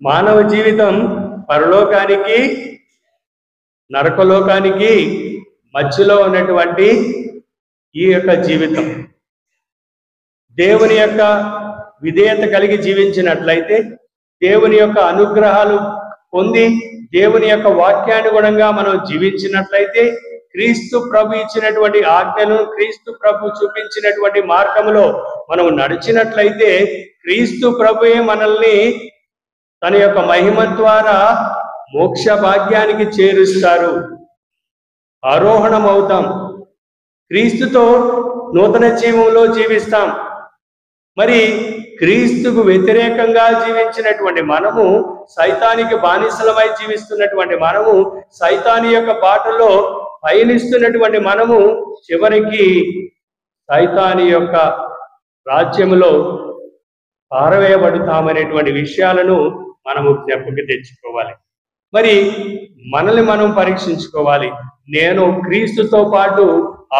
మానవ జీవితం పరలోకానికి నరకలోకానికి మధ్యలో ఉన్నటువంటి ఈ యొక్క జీవితం దేవుని యొక్క విధేయత కలిగి జీవించినట్లయితే, దేవుని యొక్క అనుగ్రహాలు పొంది దేవుని యొక్క వాక్యానుగుణంగా మనం జీవించినట్లయితే, క్రీస్తు ప్రభు ఇచ్చినటువంటి ఆజ్ఞను, క్రీస్తు ప్రభు చూపించినటువంటి మార్గంలో మనం నడిచినట్లయితే, క్రీస్తు ప్రభుయే మనల్ని తన యొక్క మహిమ ద్వారా మోక్ష భాగ్యానికి చేరుస్తారు. ఆరోహణం అవుతాం, క్రీస్తుతో నూతన జీవంలో జీవిస్తాం. మరి క్రీస్తుకు వ్యతిరేకంగా జీవించినటువంటి మనము, సైతానికి బానిసలమై జీవిస్తున్నటువంటి మనము, సైతాని యొక్క బాటలో పయనిస్తున్నటువంటి మనము చివరికి సైతాని యొక్క రాజ్యములో పారవేయబడతామనేటువంటి విషయాలను మనము జ్ఞాపకం తెచ్చుకోవాలి. మరి మనల్ని మనం పరీక్షించుకోవాలి. నేను క్రీస్తుతో పాటు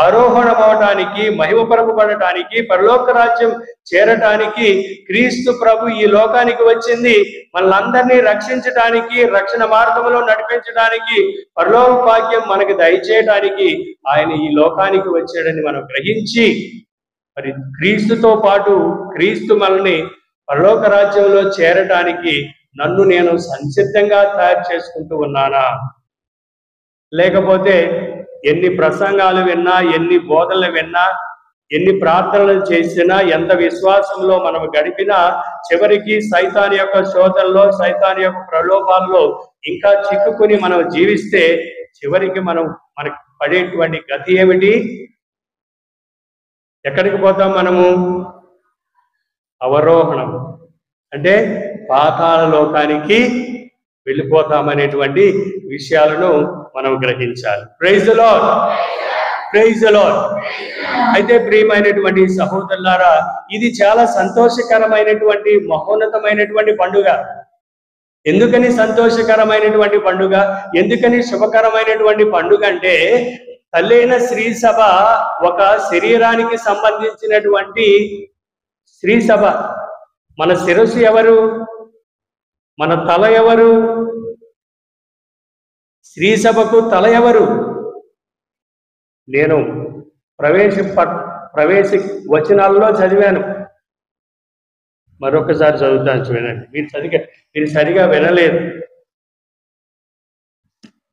ఆరోహణం అవటానికి, మహిమపరపబడటానికి, పరలోక రాజ్యం చేరటానికి క్రీస్తు ప్రభు ఈ లోకానికి వచ్చింది మనల్ని రక్షించడానికి, రక్షణ మార్గంలో నడిపించడానికి, పరలోక భాగ్యం మనకి దయచేయడానికి ఆయన ఈ లోకానికి వచ్చాడని మనం గ్రహించి, మరి క్రీస్తుతో పాటు క్రీస్తు మనల్ని పరలోక రాజ్యంలో చేరటానికి నన్ను నేను సంసిద్ధంగా తయారు చేసుకుంటూ ఉన్నానా? లేకపోతే ఎన్ని ప్రసంగాలు విన్నా, ఎన్ని బోధనలు విన్నా, ఎన్ని ప్రార్థనలు చేసినా, ఎంత విశ్వాసంలో మనం గడిపినా చివరికి సైతాన్ యొక్క శోధనలో, సైతాన్ యొక్క ప్రలోభాల్లో ఇంకా చిక్కుకుని మనం జీవిస్తే చివరికి మనకి పడేటువంటి గతి ఏమిటి? ఎక్కడికి పోతాం మనము? అవరోహణం అంటే పాతాళ లోకానికి వెళ్ళిపోతామనేటువంటి విషయాలను మనం గ్రహించాలి. Praise the lord, praise the lord. అయితే ప్రియమైనటువంటి సహోదరులారా, ఇది చాలా సంతోషకరమైనటువంటి మహోన్నతమైనటువంటి పండుగ. ఎందుకని సంతోషకరమైనటువంటి పండుగ, ఎందుకని శుభకరమైనటువంటి పండుగ అంటే, తల్లైన స్త్రీ సభ ఒక శరీరానికి సంబంధించినటువంటి స్త్రీ సభ. మన శిరస్సు ఎవరు? మన తల ఎవరు? స్త్రీ సభకు తల ఎవరు? నేను ప్రవేశ వచనాల్లో చదివాను, మరొకసారి చదువుతాను చూడండి. మీరు సరిగా వినలేదు.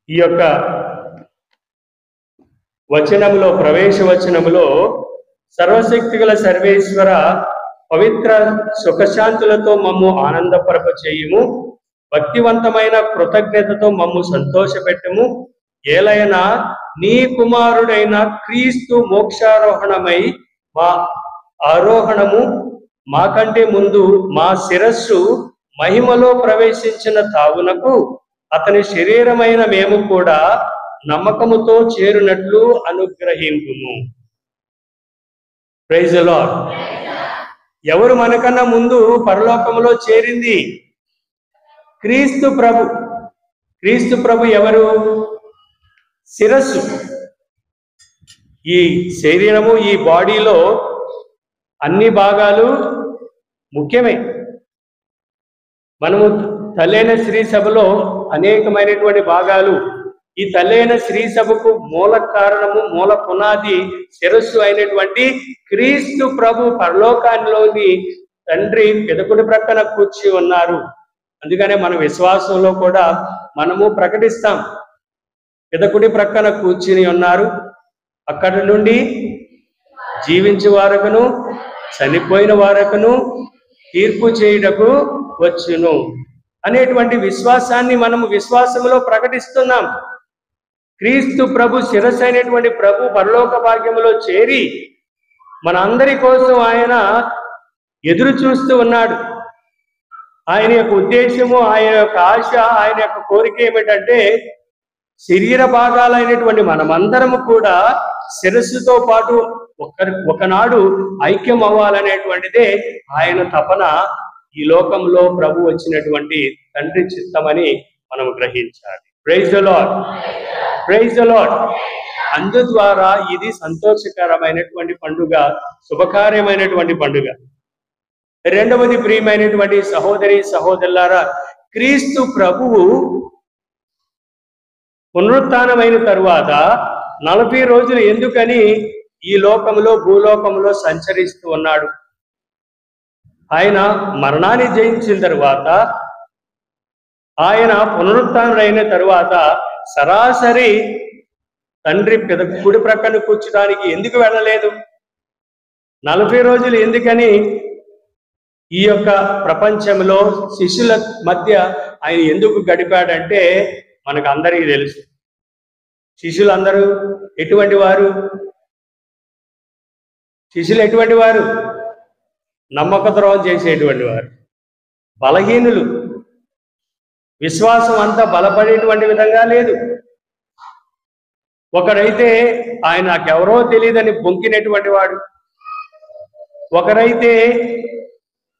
ఈ యొక్క వచనములో, ప్రవేశ వచనములో, సర్వశక్తి గల సర్వేశ్వర పవిత్ర సుఖశాంతులతో మమ్ము ఆనందపరప చేయుము, భక్తివంతమైన కృతజ్ఞతతో మమ్ము సంతోషపెట్టుము. ఏలైనా నీ కుమారుడైన క్రీస్తు మోక్షారోహణమై మా ఆరోహణము మాకంటే ముందు మా శిరస్సు మహిమలో ప్రవేశించిన తావునకు అతని శరీరమైన మేము కూడా నమ్మకముతో చేరునట్లు అనుగ్రహింపుము. Praise the Lord. ఎవరు మనకన్నా ముందు పరలోకములో చేరింది? క్రీస్తు ప్రభు. క్రీస్తు ప్రభు ఎవరు? శిరస్సు. ఈ శరీరము, ఈ బాడీలో అన్ని భాగాలు ముఖ్యమే. మనము తల్లైన స్త్రీ సభలో అనేకమైనటువంటి భాగాలు. ఈ తల్లైన స్త్రీ సభకు మూల కారణము, మూల పునాది శిరస్సు అయినటువంటి క్రీస్తు ప్రభు పరలోకాల్లోని తండ్రి పిదకుడి ప్రక్కన కూర్చి ఉన్నారు. అందుకనే మన విశ్వాసంలో కూడా మనము ప్రకటిస్తాం, పిదకుడి ప్రక్కన కూర్చుని ఉన్నారు, అక్కడి నుండి జీవించే వారకును చనిపోయిన వారకును తీర్పు చేయుటకు వచ్చును అనేటువంటి విశ్వాసాన్ని మనము విశ్వాసంలో ప్రకటిస్తున్నాం. క్రీస్తు ప్రభు శిరస్సు అయినటువంటి ప్రభు పరలోక భాగ్యములో చేరి మన అందరి కోసం ఆయన ఎదురు చూస్తూ ఉన్నాడు. ఆయన యొక్క ఉద్దేశము, ఆయన యొక్క ఆశ, ఆయన యొక్క కోరిక ఏమిటంటే, శరీర భాగాలైనటువంటి మనమందరము కూడా శిరస్సుతో పాటు ఒకనాడు ఐక్యం అవ్వాలనేటువంటిదే ఆయన తపన. ఈ లోకంలో ప్రభు వచ్చినటువంటి తండ్రి చిత్తమని మనం గ్రహించాలి. Praise the lord, praise the lord. అందు ద్వారా ఇది సంతోషకరమైనటువంటి పండుగ, శుభకార్యమైనటువంటి పండుగ. రెండవది ప్రియమైనటువంటి సహోదరి సహోదరులారా, క్రీస్తు ప్రభువు పునరుత్థానమైన తరువాత 40 రోజులు ఎందుకని ఈ లోకంలో భూలోకంలో సంచరిస్తూ ఉన్నాడు? ఆయన మరణాన్ని జయించిన తరువాత, ఆయన పునరుత్థానుడైన తరువాత సరాసరి తండ్రి కుడి ప్రక్కన కూర్చోడానికి ఎందుకు వెళ్ళలేదు? 40 రోజులు ఎందుకని ఈ యొక్క ప్రపంచంలో శిష్యుల మధ్య ఆయన ఎందుకు గడిపాడంటే మనకు అందరికీ తెలుసు. శిష్యులందరూ ఎటువంటి వారు? శిష్యులు ఎటువంటి వారు? నమ్మక ద్రోహం చేసేటువంటి వారు, బలహీనులు, విశ్వాసం అంతా బలపడేటువంటి విధంగా లేదు. ఒకరైతే ఆయన నాకెవరో తెలియదని బొంకినటువంటి వాడు, ఒకరైతే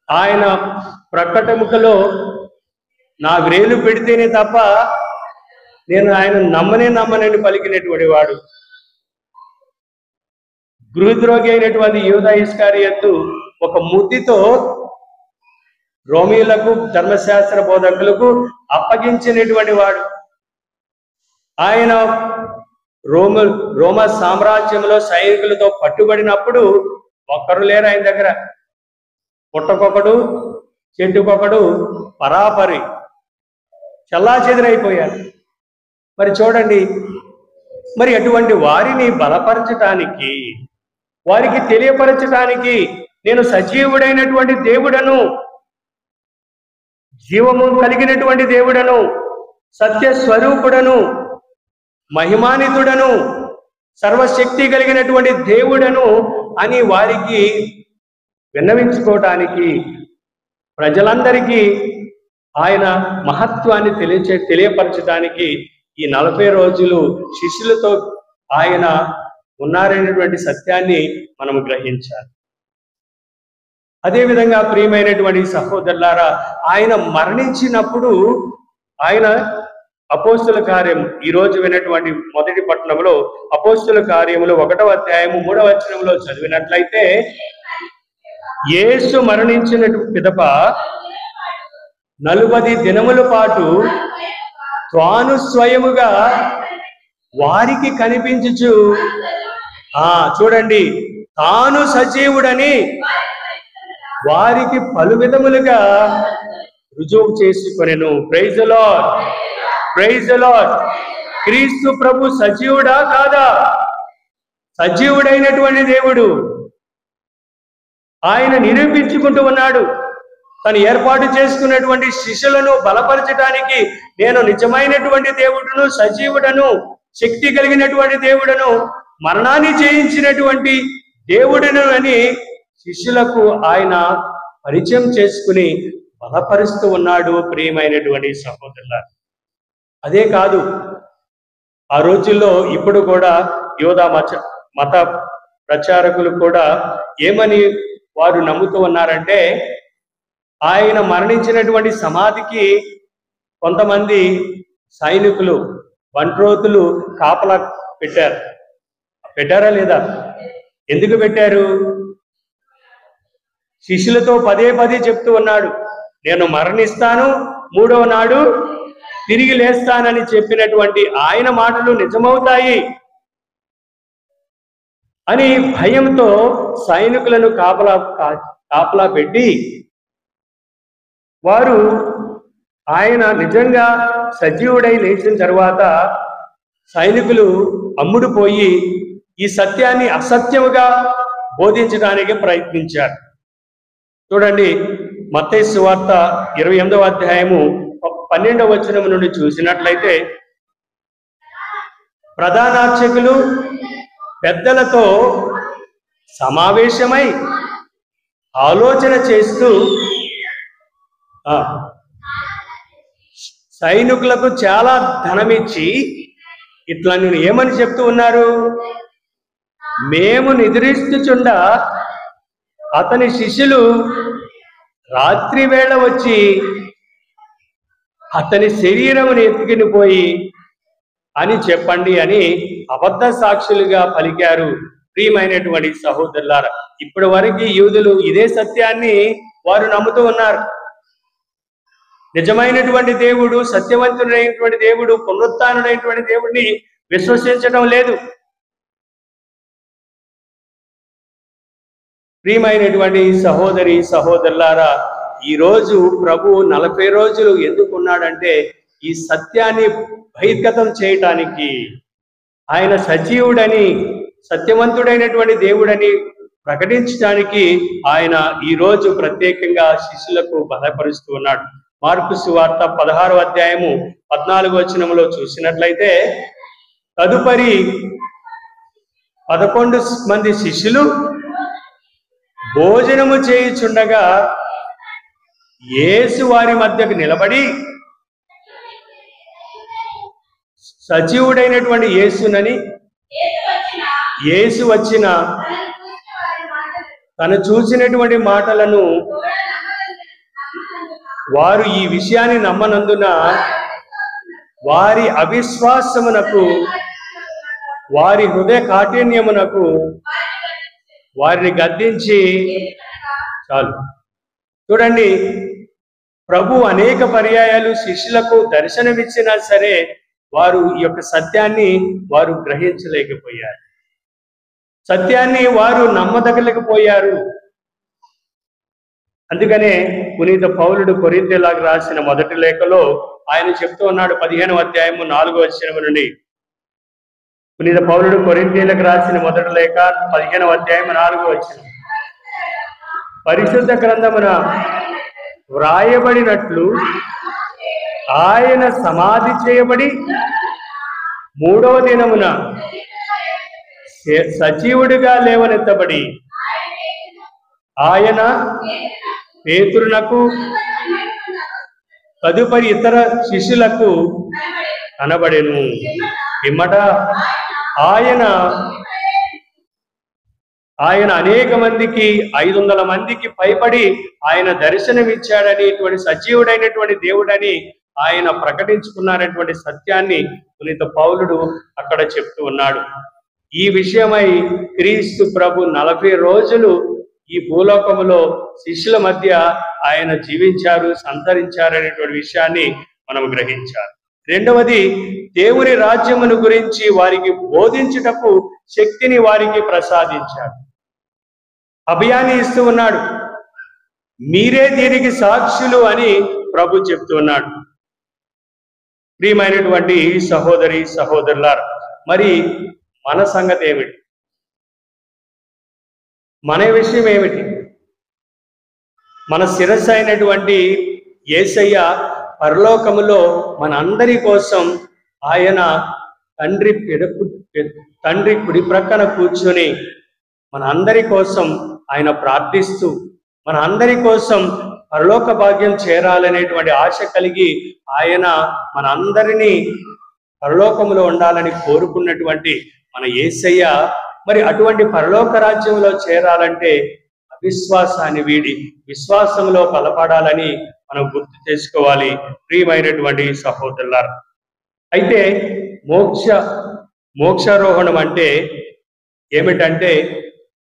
ఆయన ప్రక్కటెముకలో నా వ్రేలు పెడితేనే తప్ప నేను ఆయన నమ్మనని పలికినటువంటి వాడు, గృహద్రోగి అయినటువంటి యూదా ఇస్కరియోతు ఒక ముద్దుతో రోమీయులకు ధర్మశాస్త్ర బోధకులకు అప్పగించినటువంటి వాడు. ఆయన రోమ సామ్రాజ్యంలో సైనికులతో పట్టుబడినప్పుడు ఒక్కరు లేరు ఆయన దగ్గర. పుట్టకొకడు చెట్టుకొకడు పరాపరి చెల్లాచెదురైపోయారు. మరి చూడండి, మరి అటువంటి వారిని బలపరచటానికి, వారికి తెలియపరచటానికి నేను సజీవుడైనటువంటి దేవుడను, జీవము కలిగినటువంటి దేవుడను, సత్య స్వరూపుడను, మహిమానితుడను, సర్వశక్తి కలిగినటువంటి దేవుడను అని వారికి విన్నవించుకోవటానికి, ప్రజలందరికీ ఆయన మహత్వాన్ని తెలియపరచడానికి ఈ 40 రోజులు శిష్యులతో ఆయన ఉన్నారనేటువంటి సత్యాన్ని మనం గ్రహించాలి. అదేవిధంగా ప్రియమైనటువంటి సహోదరులారా, ఆయన మరణించినప్పుడు ఆయన అపోస్తుల కార్యం, ఈ రోజు విన్నటువంటి మొదటి పట్టణంలో అపోస్తుల కార్యములు 1వ అధ్యాయము 3వ వచనంలో చదివినట్లయితే, యేసు మరణించిన పిదప 40 దినముల పాటు తాను స్వయముగా వారికి కనిపించుచు, చూడండి, తాను సజీవుడని వారికి పలు విధములుగా రుజువు చేసుకొనెను. Praise the lord, praise the Lord. క్రీస్తు ప్రభు సజీవుడా కాదా? సజీవుడైనటువంటి దేవుడు. ఆయన నిరూపించుకుంటూ ఉన్నాడు. తను ఏర్పాటు చేసుకున్నటువంటి శిష్యులను బలపరచడానికి నేను నిజమైనటువంటి దేవుడును, సజీవుడను, శక్తి కలిగినటువంటి దేవుడను, మరణాన్ని జయించినటువంటి దేవుడును అని శిష్యులకు ఆయన పరిచయం చేసుకుని బలపరుస్తూ ఉన్నాడు. ప్రియమైనటువంటి సహోదరులారా, అదే కాదు, ఆ రోజుల్లో ఇప్పుడు కూడా యూదా మత ప్రచారకులు కూడా ఏమని వారు నమ్ముతూ ఉన్నారంటే, ఆయన మరణించినటువంటి సమాధికి కొంతమంది సైనికులు, బంట్రోతులు కాపలా పెట్టారా లేదా? ఎందుకు పెట్టారు? శిష్యులతో పదే చెప్తూ ఉన్నాడు, నేను మరణిస్తాను, 3వ నాడు తిరిగి లేస్తానని చెప్పినటువంటి ఆయన మాటలు నిజమవుతాయి అని భయంతో సైనికులను కాపలా పెట్టి, వారు ఆయన నిజంగా సజీవుడై లేచిన తర్వాత సైనికులు అమ్ముడుపోయి ఈ సత్యాన్ని అసత్యముగా బోధించడానికి ప్రయత్నించారు. చూడండి, మత్తయి సువార్త 28వ అధ్యాయము 12వ వచనం నుండి చూసినట్లయితే, ప్రధానార్చకులు పెద్దలతో సమావేశమై ఆలోచన చేస్తూ సైనికులకు చాలా ధనమిచ్చి ఇట్లా నేను ఏమని చెప్తూ ఉన్నారు, మేము నిద్రిస్తుచుండ అతని శిష్యులు రాత్రి వేళ వచ్చి అతని శరీరమును ఎత్తుకుని పోయి అని చెప్పండి అని అబద్ధ సాక్షులుగా పలికారు. ప్రియమైనటువంటి సహోదరులారా, ఇప్పటి వరకు యూదులు ఇదే సత్యాన్ని వారు నమ్ముతూ ఉన్నారు. నిజమైనటువంటి దేవుడు, సత్యవంతుడైనటువంటి దేవుడు, పునరుత్థానుడైనటువంటి దేవుడిని విశ్వసించడం లేదు. ప్రియమైనటువంటి సహోదరి సహోదరులారా, ఈరోజు ప్రభు 40 రోజులు ఎందుకు ఉన్నాడంటే ఈ సత్యాన్ని బహిర్గతం చేయటానికి, ఆయన సజీవుడని, సత్యవంతుడైనటువంటి దేవుడని ప్రకటించడానికి ఆయన ఈరోజు ప్రత్యేకంగా శిష్యులకు బలపరుస్తూ ఉన్నాడు. మార్కు సువార్త 16వ అధ్యాయము 14వ వచనంలో చూసినట్లయితే, తదుపరి 11 మంది శిష్యులు భోజనము చేయుచుండగా యేసు వారి మధ్యకు నిలబడి సజీవుడైనటువంటి యేసునని, యేసు వచ్చిన తను చూసినటువంటి మాటలను వారు ఈ విషయాన్ని నమ్మనందున వారి అవిశ్వాసమునకు, వారి హృదయ కాఠిన్యమునకు వారిని గద్దించి, చాలు. చూడండి, ప్రభు అనేక పర్యాయాలు శిష్యులకు దర్శనమిచ్చినా సరే వారు ఈ యొక్క సత్యాన్ని వారు గ్రహించలేకపోయారు, సత్యాన్ని వారు నమ్మదగలేకపోయారు. అందుకనే పునీత పౌలుడు కొరింథీయులకు రాసిన మొదటి లేఖలో ఆయన చెప్తూ ఉన్నాడు, 15వ అధ్యాయము 4వ వచనం నుండి. పునీత పౌలుడు కొరింథీయులకు రాసిన మొదటి లేఖ 15వ అధ్యాయం 4వ వచనం. పరిశుద్ధ గ్రంథమున వ్రాయబడినట్లు ఆయన సమాధి చేయబడి 3వ దినమున సజీవుడిగా లేవనెత్తబడి ఆయన పేతురునకు తదుపరి ఇతర శిష్యులకు కనబడెను. పిమ్మట ఆయన అనేక మందికి, 500 మందికి పైబడి ఆయన దర్శనమిచ్చాడని, ఇటువంటి సజీవుడైనటువంటి దేవుడని ఆయన ప్రకటించుకున్నారనేటువంటి సత్యాన్ని పునీత పౌలుడు అక్కడ చెప్తూ ఉన్నాడు. ఈ విషయమై క్రీస్తు ప్రభు 40 రోజులు ఈ భూలోకములో శిష్యుల మధ్య ఆయన జీవించారు, సంతరించారనేటువంటి విషయాన్ని మనం గ్రహించాలి. రెండవది, దేవుని రాజ్యమును గురించి వారికి బోధించుటకు శక్తిని వారికి ప్రసాదించాడు, అభయాన్ని ఇస్తూ ఉన్నాడు. మీరే దీనికి సాక్షులు అని ప్రభు చెప్తూ ఉన్నాడు. ప్రియమైనటువంటి సహోదరి సహోదరులారా, మరి మన సంగతి ఏమిటి? మన విషయం ఏమిటి? మన శిరస్సు అయినటువంటి యేసయ్య పరలోకములో మన అందరి కోసం ఆయన తండ్రి కుడి ప్రక్కన కూర్చొని మన అందరి కోసం ఆయన ప్రార్థిస్తూ, మన అందరి కోసం పరలోక భాగ్యం చేరాలనేటువంటి ఆశ కలిగి ఆయన మన అందరినీ పరలోకములో ఉండాలని కోరుకున్నటువంటి మన యేసయ్య మరి అటువంటి పరలోక రాజ్యంలో చేరాలంటే అవిశ్వాసాన్ని వీడి విశ్వాసంలో బలపడాలని మనం గుర్తు చేసుకోవాలి. ప్రియమైనటువంటి సహోదరులారా, అయితే మోక్షారోహణం అంటే ఏమిటంటే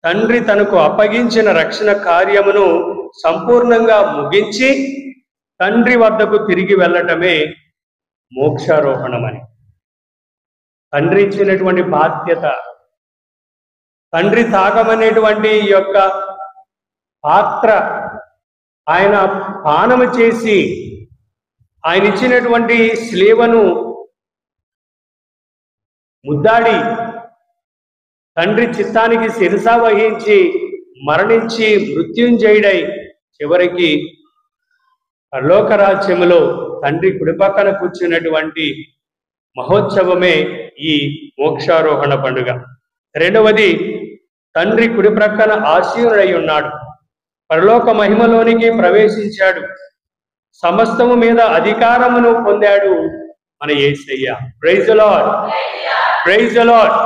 తండ్రి తనకు అప్పగించిన రక్షణ కార్యమును సంపూర్ణంగా ముగించి తండ్రి వద్దకు తిరిగి వెళ్ళటమే మోక్షారోహణం అని. తండ్రి ఇచ్చినటువంటి బాధ్యత, తండ్రి తాగమనేటువంటి యొక్క పాత్ర ఆయన పానము చేసి ఆయన ఇచ్చినటువంటి స్లేవను ముద్దాడి తండ్రి చిత్తానికి శిరస వహించి మరణించి మృత్యుంజయుడై చివరికి పరలోక రాజ్యములో తండ్రి కుడిపక్కన కూర్చున్నటువంటి మహోత్సవమే ఈ మోక్షారోహణ పండుగ. రెండవది, తండ్రి కుడి ప్రక్కన ఆసీనుడై ఉన్నాడు, పరలోక మహిమలోనికి ప్రవేశించాడు, సమస్తము మీద అధికారమును పొందాడు మన యేసయ్య. Praise the lord, praise the lord.